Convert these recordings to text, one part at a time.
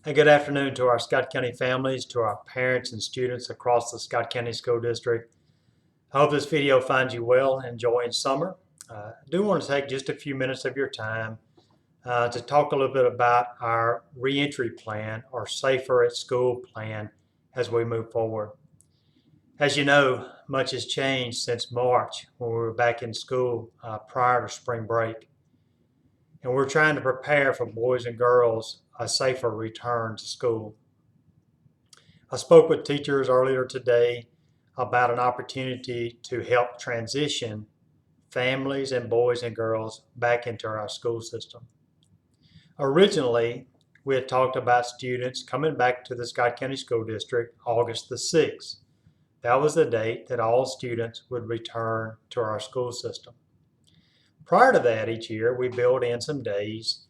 Hey, good afternoon to our Scott County families, to our parents and students across the Scott County School District. I hope this video finds you well and enjoying summer. I do want to take just a few minutes of your time to talk a little bit about our reentry plan or Safer at School plan as we move forward. As you know, much has changed since March when we were back in school prior to spring break. And we're trying to prepare for boys and girls a safer return to school. I spoke with teachers earlier today about an opportunity to help transition families and boys and girls back into our school system. Originally, we had talked about students coming back to the Scott County School District August the 6th. That was the date that all students would return to our school system. Prior to that, each year, we build in some days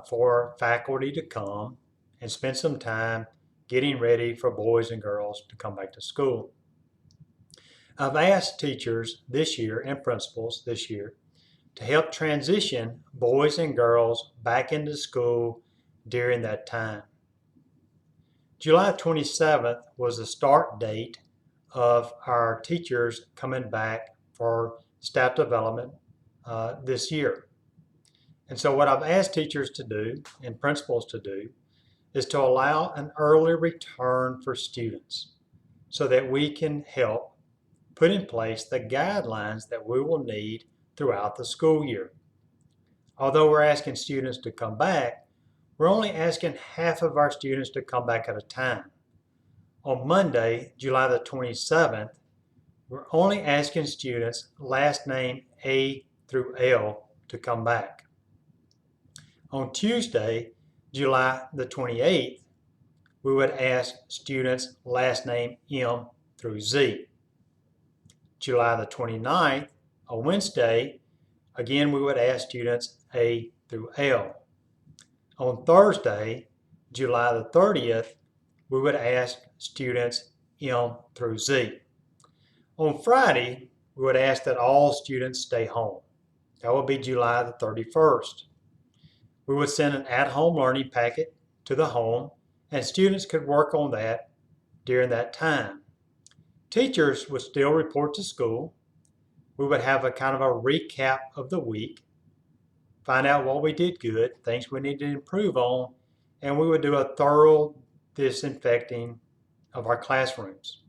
for faculty to come and spend some time getting ready for boys and girls to come back to school. I've asked teachers this year and principals this year to help transition boys and girls back into school during that time. July 27th was the start date of our teachers coming back for staff development this year. And so what I've asked teachers to do and principals to do is to allow an early return for students so that we can help put in place the guidelines that we will need throughout the school year. Although we're asking students to come back, we're only asking half of our students to come back at a time. On Monday, July the 27th, we're only asking students last name A through L to come back. On Tuesday, July the 28th, we would ask students last name M through Z. July the 29th, on Wednesday, again we would ask students A through L. On Thursday, July the 30th, we would ask students M through Z. On Friday, we would ask that all students stay home. That would be July the 31st. We would send an at-home learning packet to the home, and students could work on that during that time. Teachers would still report to school. We would have a kind of a recap of the week, find out what we did good, things we need to improve on, and we would do a thorough disinfecting of our classrooms.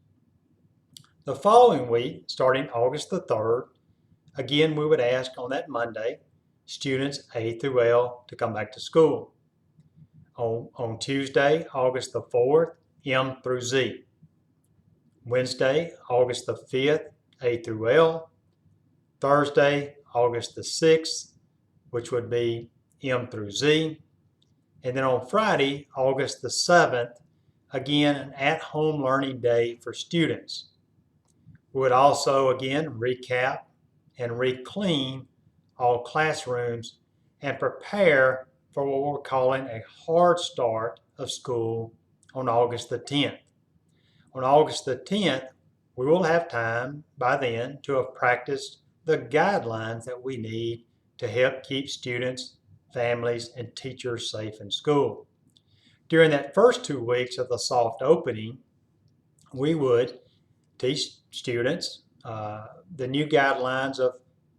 The following week, starting August the 3rd, again we would ask on that Monday students A through L to come back to school. On Tuesday, August the 4th, M through Z. Wednesday, August the 5th, A through L. Thursday, August the 6th, which would be M through Z. And then on Friday, August the 7th, again, an at-home learning day for students. We would also, again, recap and re-clean all classrooms and prepare for what we're calling a hard start of school on August the 10th. On August the 10th, we will have time by then to have practiced the guidelines that we need to help keep students, families, and teachers safe in school. During that first 2 weeks of the soft opening, we would teach students the new guidelines of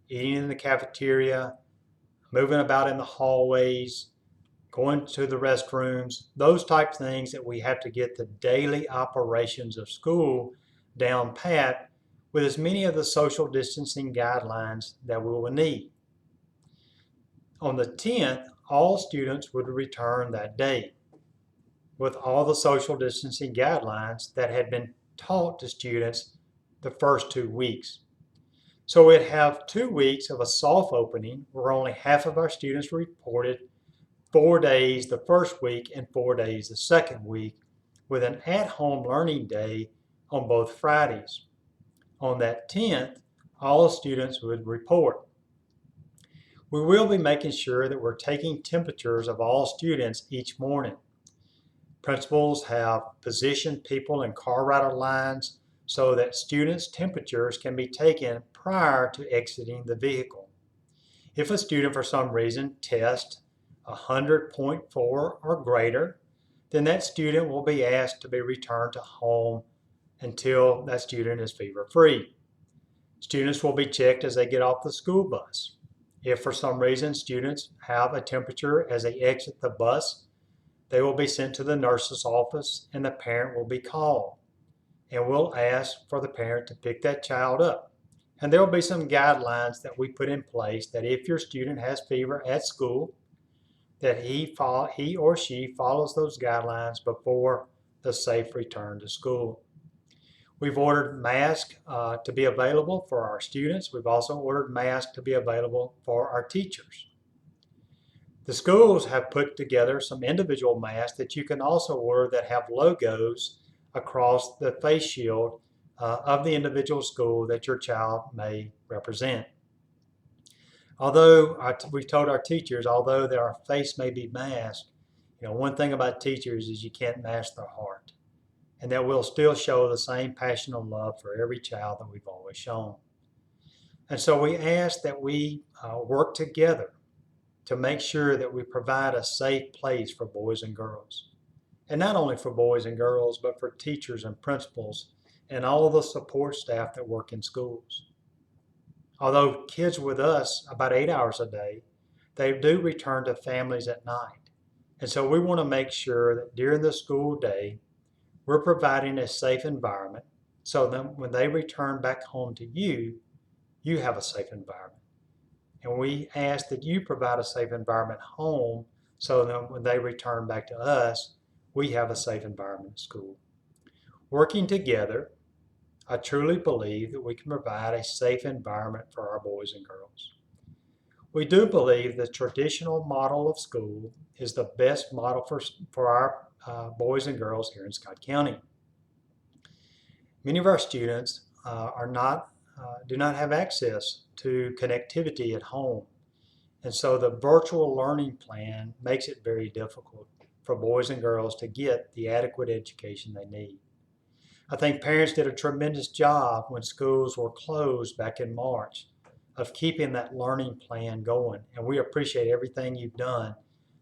eating in the cafeteria, moving about in the hallways, going to the restrooms, those type things that we have to get the daily operations of school down pat with as many of the social distancing guidelines that we will need. On the 10th, all students would return that day with all the social distancing guidelines that had been taught to students the first 2 weeks. So we'd have 2 weeks of a soft opening where only half of our students reported, 4 days the first week and 4 days the second week, with an at-home learning day on both Fridays. On that 10th, all students would report. We will be making sure that we're taking temperatures of all students each morning. Principals have positioned people in car rider lines so that students' temperatures can be taken prior to exiting the vehicle. If a student for some reason tests 100.4 or greater, then that student will be asked to be returned to home until that student is fever-free. Students will be checked as they get off the school bus. If for some reason students have a temperature as they exit the bus, they will be sent to the nurse's office and the parent will be called. And we'll ask for the parent to pick that child up. And there will be some guidelines that we put in place that if your student has fever at school, that he or she follows those guidelines before the safe return to school. We've ordered masks to be available for our students. We've also ordered masks to be available for our teachers. The schools have put together some individual masks that you can also order that have logos across the face shield of the individual school that your child may represent. Although we've told our teachers, although our face may be masked, one thing about teachers is you can't mask their heart, and that we'll still show the same passion and love for every child that we've always shown. And so we ask that we work together to make sure that we provide a safe place for boys and girls. And not only for boys and girls, but for teachers and principals and all of the support staff that work in schools. Although kids with us about 8 hours a day, they do return to families at night. And so we want to make sure that during the school day, we're providing a safe environment so that when they return back home to you, you have a safe environment. And we ask that you provide a safe environment home so that when they return back to us, we have a safe environment at school. Working together, I truly believe that we can provide a safe environment for our boys and girls. We do believe the traditional model of school is the best model for our boys and girls here in Scott County. Many of our students do not have access to connectivity at home. And so the virtual learning plan makes it very difficult for boys and girls to get the adequate education they need. I think parents did a tremendous job when schools were closed back in March of keeping that learning plan going. And we appreciate everything you've done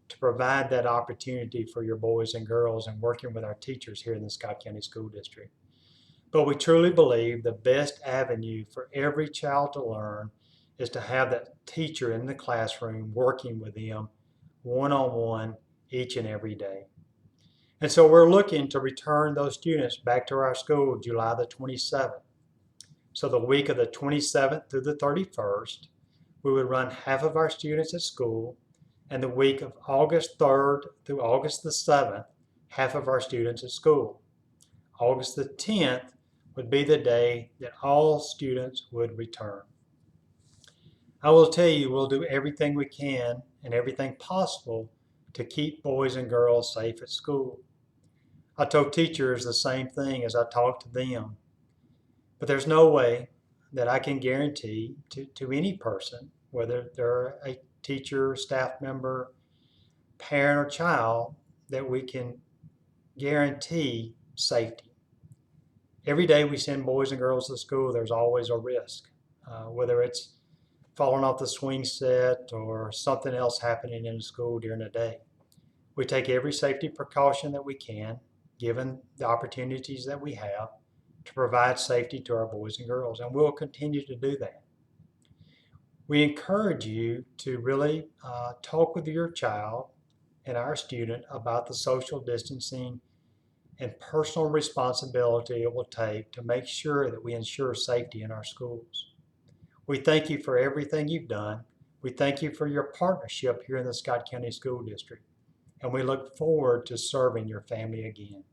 to provide that opportunity for your boys and girls and working with our teachers here in the Scott County School District. But we truly believe the best avenue for every child to learn is to have that teacher in the classroom working with them one-on-one each and every day. And so we're looking to return those students back to our school July the 27th. So the week of the 27th through the 31st, we would run half of our students at school, and the week of August 3rd through August the 7th, half of our students at school. August the 10th would be the day that all students would return. I will tell you, we'll do everything we can and everything possible to keep boys and girls safe at school. I told teachers the same thing as I talked to them. But there's no way that I can guarantee to any person, whether they're a teacher, staff member, parent, or child, that we can guarantee safety. Every day we send boys and girls to school, there's always a risk, whether it's falling off the swing set or something else happening in the school during the day. We take every safety precaution that we can, given the opportunities that we have, to provide safety to our boys and girls, and we'll continue to do that. We encourage you to really talk with your child and our student about the social distancing and personal responsibility it will take to make sure that we ensure safety in our schools. We thank you for everything you've done. We thank you for your partnership here in the Scott County School District, and we look forward to serving your family again.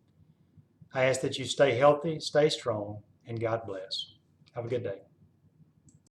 I ask that you stay healthy, stay strong, and God bless. Have a good day.